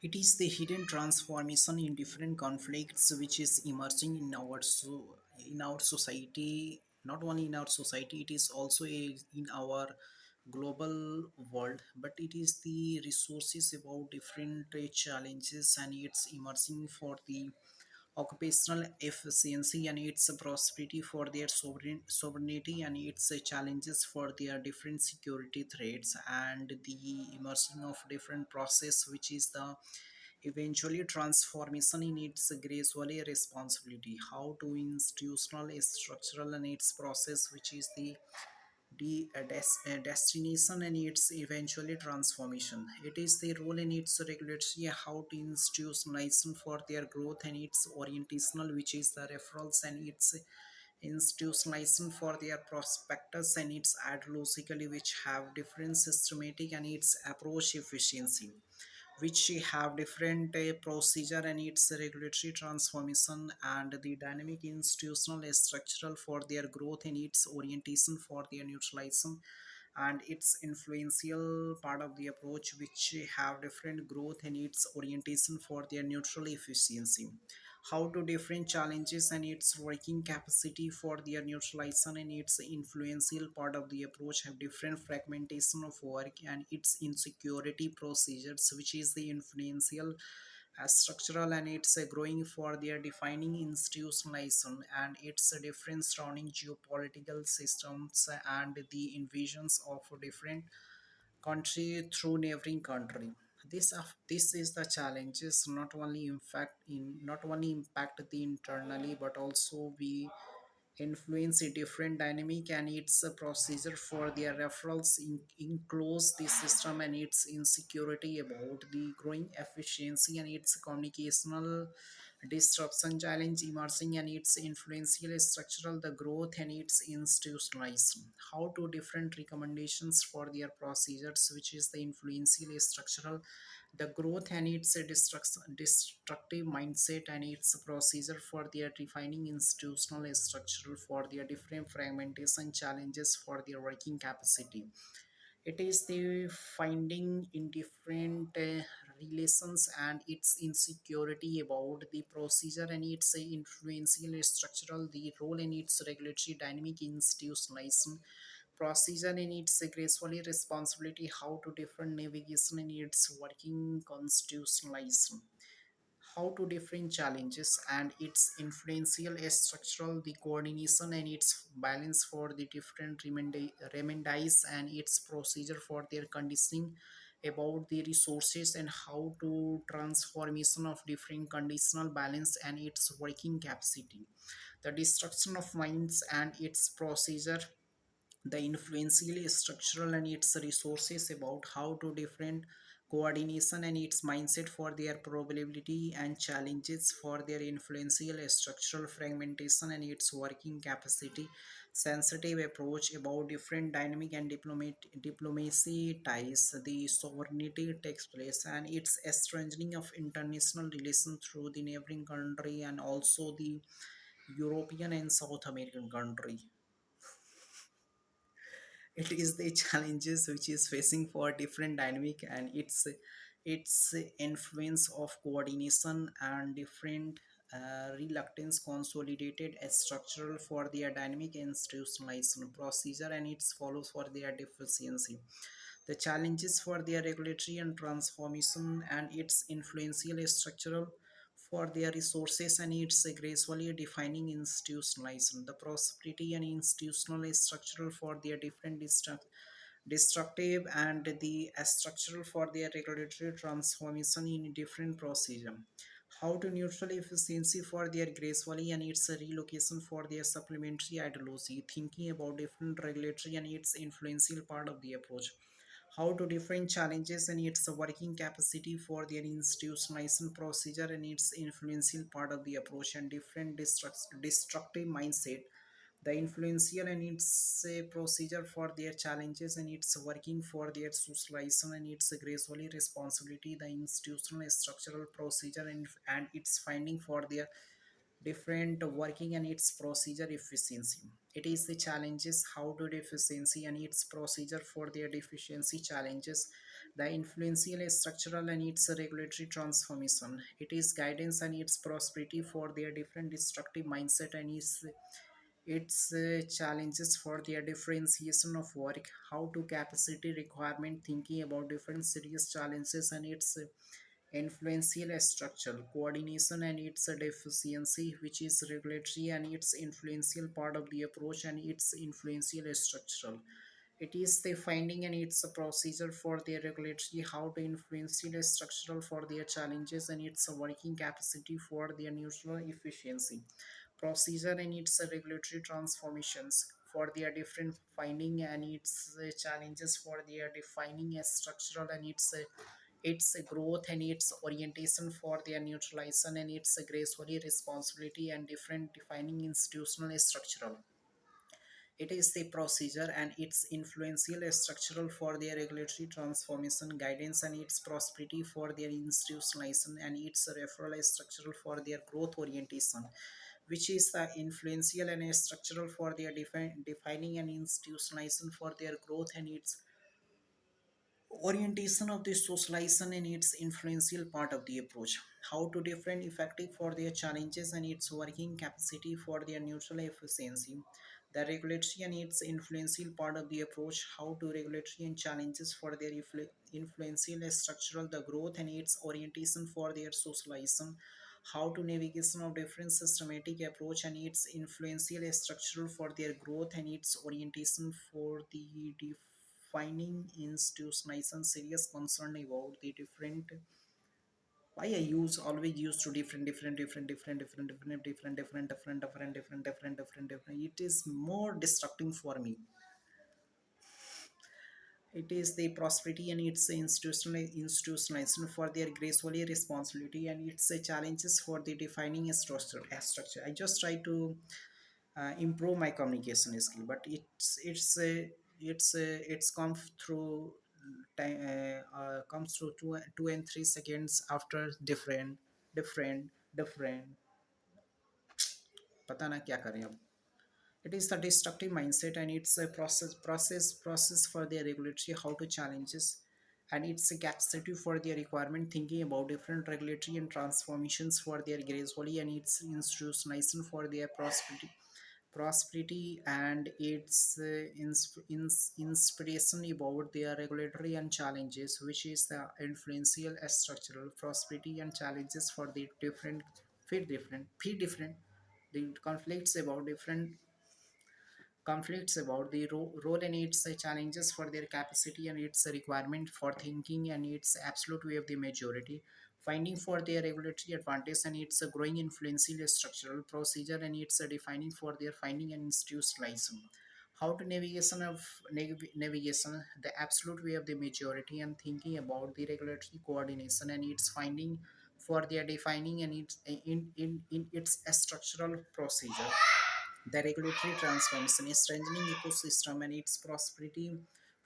It is the hidden transformation in different conflicts which is emerging in in our society. Not only in our society, it is also in our global world. But it is the resources about different challenges, and it's emerging for the occupational efficiency and its prosperity for their sovereignty and its challenges for their different security threats and the emerging of different process which is the eventually transformation in its gradually responsibility how to institutional structural and its process which is the destination and its eventually transformation. It is the role in its regulatory how to institutionalization for their growth and its orientational which is the referrals and its institutionalization for their prospectus and its ideologically which have different systematic and its approach efficiency which have different procedure and its regulatory transformation and the dynamic institutional structural for their growth and its orientation for their neutralization and its influential part of the approach which have different growth and its orientation for their neutral efficiency how to different challenges and its working capacity for their neutralization and its influential part of the approach have different fragmentation of work and its insecurity procedures which is the influential as structural and it's growing for their defining institutionalization and its different surrounding geopolitical systems and the invasions of different country through neighboring country. This is the challenges not only not only impact the internally but also we influence a different dynamic and its a procedure for their referrals includes the system and its insecurity about the growing efficiency and its communicational disruption challenge emerging and its influential structural the growth and its institutionalization how to different recommendations for their procedures which is the influential structural the growth and its destructive mindset and its procedure for their defining institutional structure for their different fragmentation challenges for their working capacity. It is the finding in different relations and its insecurity about the procedure and its influential structural the role in its regulatory dynamic institutionalization procedure and its gracefully responsibility how to different navigation in its working constitutionalization how to different challenges and its influential structural the coordination and its balance for the different remedies and its procedure for their conditioning about the resources and how to transformation of different conditional balance and its working capacity the destruction of minds and its procedure the influential structural and its resources about how to different coordination and its mindset for their probability and challenges for their influential structural fragmentation and its working capacity sensitive approach about different dynamic and diplomacy ties the sovereignty takes place and its strengthening of international relations through the neighboring country and also the European and South American country. It is the challenges which is facing for different dynamic and its influence of coordination and different reluctance consolidated as structural for their dynamic institutionalization procedure and its follows for their deficiency the challenges for their regulatory and transformation and its influential structural for their resources and its gracefully defining institutionalization, the prosperity and institutional structural for their different destructive and the structural for their regulatory transformation in different procedure. How to neutral efficiency for their gracefully and its relocation for their supplementary ideology, thinking about different regulatory and its influential part of the approach how to different challenges and its working capacity for their institutionalization procedure and its influential part of the approach and different destructive mindset the influential and its procedure for their challenges and its working for their socialization and its gracefully responsibility the institutional structural procedure and its finding for their different working and its procedure efficiency. It is the challenges how to efficiency and its procedure for their deficiency challenges The influential structural and its regulatory transformation. It is guidance and its prosperity for their different destructive mindset and its challenges for their differentiation of work, how to capacity requirement, thinking about different serious challenges and its influential structure, coordination and its deficiency, which is regulatory and its influential part of the approach and its influential structural. It is the finding and its a procedure for their regulatory, how to influence the structural for their challenges and its working capacity for their neutral efficiency. Procedure and its regulatory transformations for their different finding and its challenges for their defining a structural and its growth and its orientation for their neutralization and its gracefully responsibility and different defining institutional structural. It is the procedure and its influential structural for their regulatory transformation, guidance and its prosperity for their institutionalization and its referral structural for their growth orientation, which is the influential and structural for their defining and institutionalization for their growth and its orientation of the socialization and its influential part of the approach, how to different effective for their challenges and its working capacity for their neutral efficiency, the regulatory and its influential part of the approach, how to regulatory and challenges for their influential structural, the growth and its orientation for their socialization, how to navigation of different systematic approach and its influential structural for their growth and its orientation for the defining institutionalization serious concern about the different why I use always use to different. It is more distracting for me. It is the prosperity and its institutionalization for their gracefully responsibility and its challenges for the defining a structure. I just try to improve my communication skill, but it's come through time comes through 2 and 3 seconds after different पता ना क्या करें अब. It is the destructive mindset and it's a process for their regulatory how to challenges and it's a capacity for their requirement thinking about different regulatory and transformations for their gracefully and its institutionalization for their prosperity and its inspiration about their regulatory and challenges, which is the influential structural prosperity and challenges for the different the conflicts about the role and its challenges for their capacity and its requirement for thinking and its absolute way of the majority, finding for their regulatory advantage and its growing influential structural procedure and its defining for their finding and institutionalization. How to navigation the absolute way of the majority and thinking about the regulatory coordination and its finding for their defining and in its structural procedure, the regulatory transformation is strengthening ecosystem and its prosperity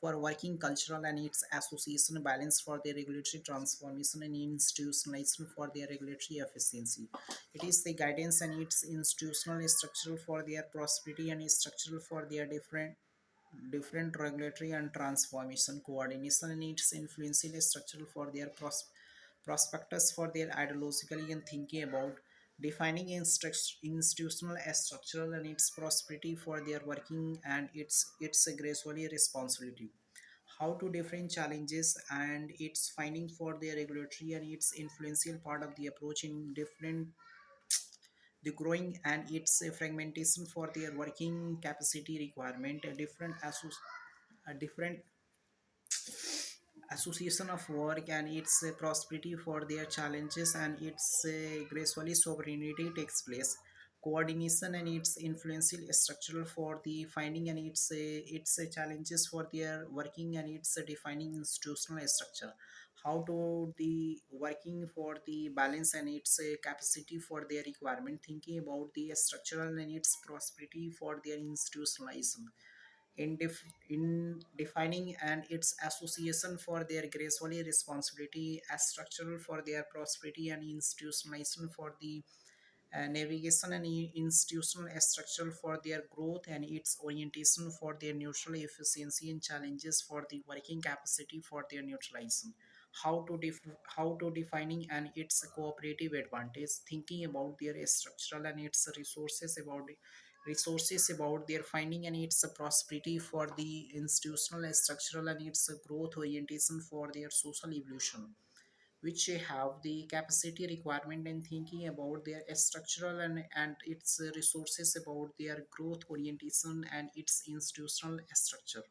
for working cultural and its association balance for their regulatory transformation and institutionalization for their regulatory efficiency. It is the guidance and its institutional structural for their prosperity and structural for their different regulatory and transformation coordination and its influential structural for their prospectus for their ideologically and thinking about defining institutional structural and its prosperity for their working and its gracefully responsibility, how to different challenges and its finding for their regulatory and its influential part of the approach in different the growing and its fragmentation for their working capacity requirement a different association of work and its prosperity for their challenges and its gracefully sovereignty takes place, coordination and its influential structural for the finding and its challenges for their working and its defining institutional structure, how to the working for the balance and its capacity for their requirement thinking about the structural and its prosperity for their institutionalization in defining and its association for their gracefully responsibility as structural for their prosperity and institutionalization for the navigation and institutional structure for their growth and its orientation for their neutral efficiency and challenges for the working capacity for their neutralization. How to defining and its cooperative advantage, thinking about their structural and its resources about their finding and its prosperity for the institutional structural and its growth orientation for their social evolution, which have the capacity requirement and thinking about their structural and its resources about their growth orientation and its institutional structure.